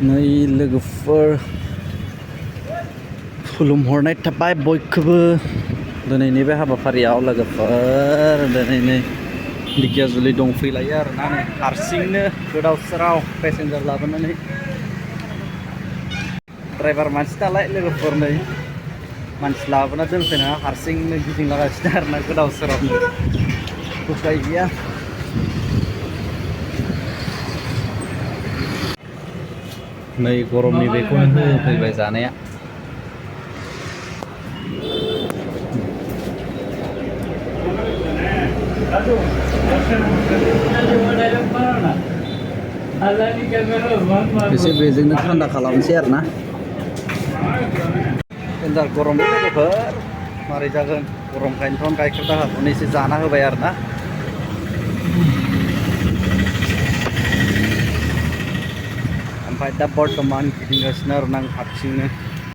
नै लोगोफोर खुलुमहरनाय थाबाय बयखौबो दिनैनि बे हाबाफारियाव लोगोफोर दिनै नै दिकियाजुलि दंफैलायो आरोना हारसिंनो गोदाव सोराव पेसेन्जार लाबोनानै ड्राइभार मानसि नालाय लोगोफोर नै मानसि लाबोना दोनफैना हारसिंनो गिदिंलागासिनो आरोना गोदाव सोरावनो उफाय गैया। नै गरमनि बेखौनो होफैबाय जानाया। एसे बेजोंनो थान्दा खालामनोसै आरोना। देन्जार गरमलै लोगोफोर मारै जागोन गरमखायनोथ' गाइखेर दाखाखौनो एसे जाना होबाय आरोना। ओमफ्राय दा बर्थमान गिदिंगासिनो आरोना आं हारसिंनो।